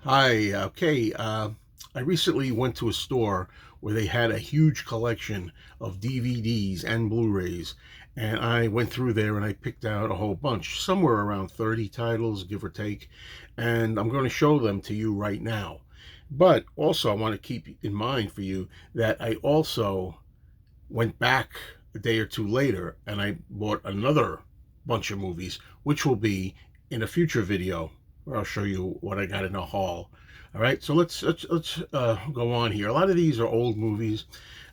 Hi, okay. I recently went to a store where they had a huge collection of DVDs and Blu-rays, and I went through there and I picked out a whole bunch, somewhere around 30 titles, give or take, and I'm going to show them to you right now. But also, I want to keep in mind for you that I also went back a day or two later and I bought another bunch of movies, which will be in a future video where I'll show you what I got in the haul. All right, so let's go on here. A lot of these are old movies,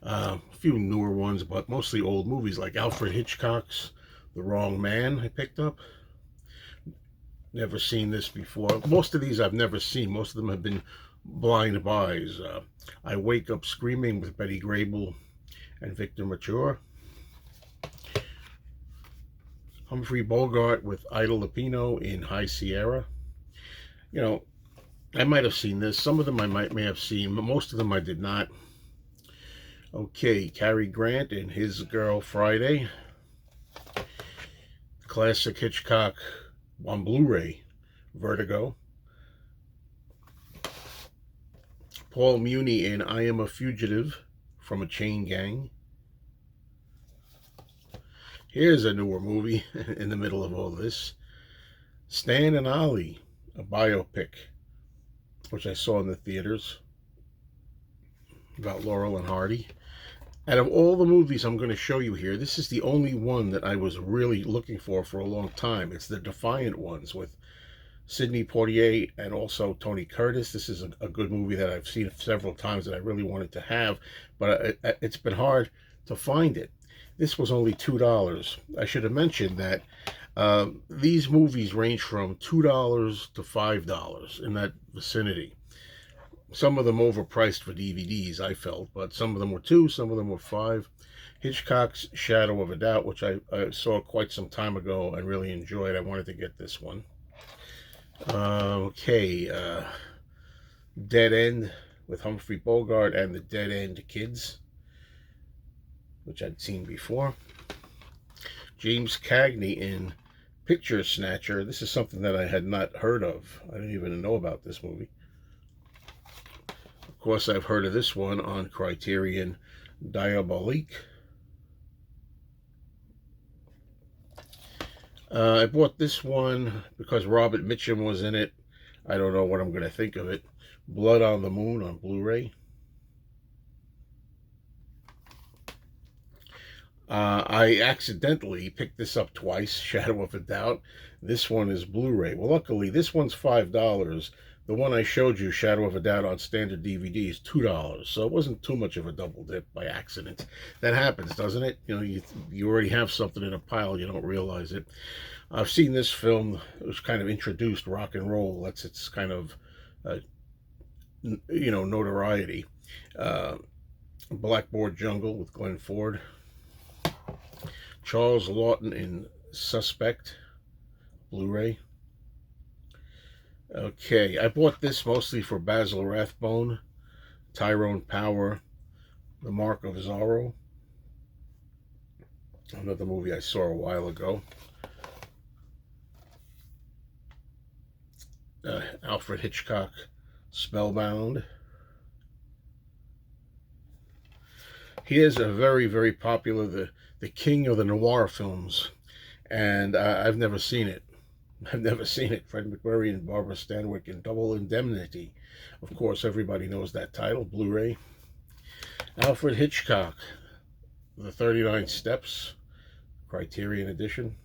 a few newer ones, but mostly old movies like Alfred Hitchcock's The Wrong Man. I picked up. Never seen this before. Most of these I've never seen. Most of them have been blind buys. I Wake Up Screaming with Betty Grable and Victor Mature. Humphrey Bogart with Ida Lupino in High Sierra. You know, I might have seen this. Some of them I may have seen, but most of them I did not. Okay, Cary Grant and His Girl Friday. Classic Hitchcock on Blu-ray, Vertigo. Paul Muni in I Am a Fugitive from a Chain Gang. Here's a newer movie in the middle of all this. Stan and Ollie, a biopic, which I saw in the theaters, about Laurel and Hardy. Out of all the movies I'm going to show you here, this is the only one that I was really looking for a long time. It's the Defiant ones with Sidney Poitier and also Tony Curtis. This is a good movie that I've seen several times that I really wanted to have, but it's been hard to find it. This was only $2. I should have mentioned that these movies range from $2 to $5 in that vicinity. Some of them overpriced for DVDs, I felt, but some of them were $2, some of them were $5. Hitchcock's Shadow of a Doubt, which I saw quite some time ago and really enjoyed. I wanted to get this one. Dead End with Humphrey Bogart and the Dead End Kids, which I'd seen before. James Cagney in Picture Snatcher. This is something that I had not heard of. I didn't even know about this movie. Of course, I've heard of this one on Criterion, Diabolique. I bought this one because Robert Mitchum was in it. I don't know what I'm going to think of it. Blood on the Moon on Blu-ray. I accidentally picked this up twice, Shadow of a Doubt. This one is Blu-ray. Well, luckily, this one's $5. The one I showed you, Shadow of a Doubt, on standard DVD is $2. So it wasn't too much of a double dip by accident. That happens, doesn't it? You know, you already have something in a pile, you don't realize it. I've seen this film. It was kind of introduced rock and roll. That's its kind of, notoriety. Blackboard Jungle with Glenn Ford. Charles Lawton in Suspect, Blu-ray. Okay, I bought this mostly for Basil Rathbone, Tyrone Power, The Mark of Zorro. Another movie I saw a while ago. Alfred Hitchcock, Spellbound. Here's a very, very popular, the king of the noir films, and I've never seen it. I've never seen it. Fred MacMurray and Barbara Stanwyck in Double Indemnity. Of course, everybody knows that title, Blu-ray. Alfred Hitchcock, The 39 Steps, Criterion Edition.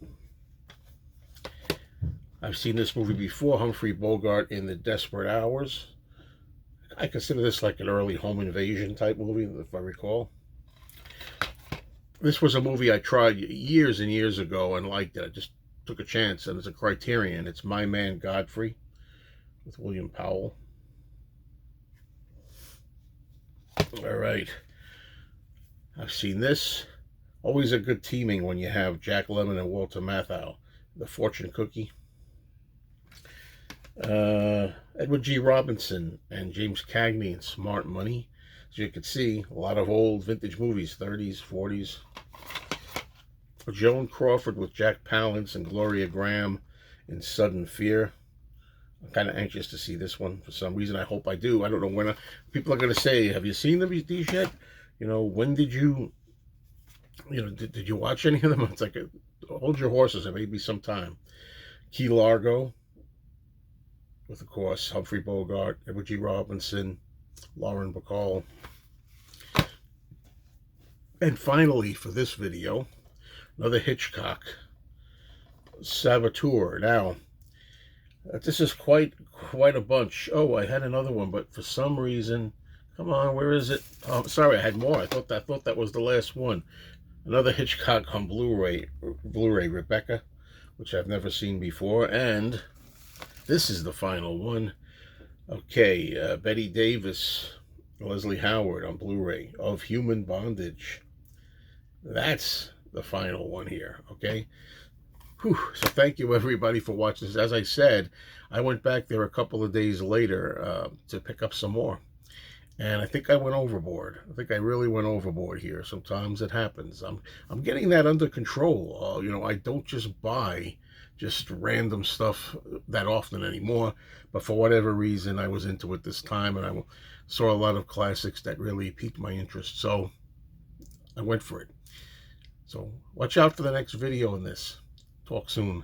I've seen this movie before, Humphrey Bogart in The Desperate Hours. I consider this like an early home invasion type movie, if I recall. This was a movie I tried years and years ago and liked it. I just took a chance, and it's a Criterion. It's My Man Godfrey with William Powell. All right. I've seen this. Always a good teaming when you have Jack Lemmon and Walter Matthau. The Fortune Cookie. Edward G. Robinson and James Cagney in Smart Money. As you can see, a lot of old vintage movies, 30s, 40s. Joan Crawford with Jack Palance and Gloria Graham in Sudden Fear. I'm kind of anxious to see this one for some reason. I hope I do. I don't know when. People are going to say, have you seen these yet? You know, when did you, did you watch any of them? It's like, hold your horses. It may be some time. Key Largo, with, of course, Humphrey Bogart, Edward G. Robinson, Lauren Bacall. And finally, for this video, another Hitchcock, Saboteur. Now, this is quite a bunch. Oh, I had another one, but for some reason, come on, where is it? Oh, sorry, I had more. I thought that was the last one. Another Hitchcock on Blu-ray, Rebecca, which I've never seen before, and this is the final one. Okay, Bette Davis, Leslie Howard on Blu-ray, Of Human Bondage. That's the final one here, okay? Whew. So thank you, everybody, for watching this. As I said, I went back there a couple of days later to pick up some more. And I think I went overboard. I think I really went overboard here. Sometimes it happens. I'm getting that under control. I don't just buy just random stuff that often anymore. But for whatever reason, I was into it this time, and I saw a lot of classics that really piqued my interest. So I went for it. So watch out for the next video on this. Talk soon.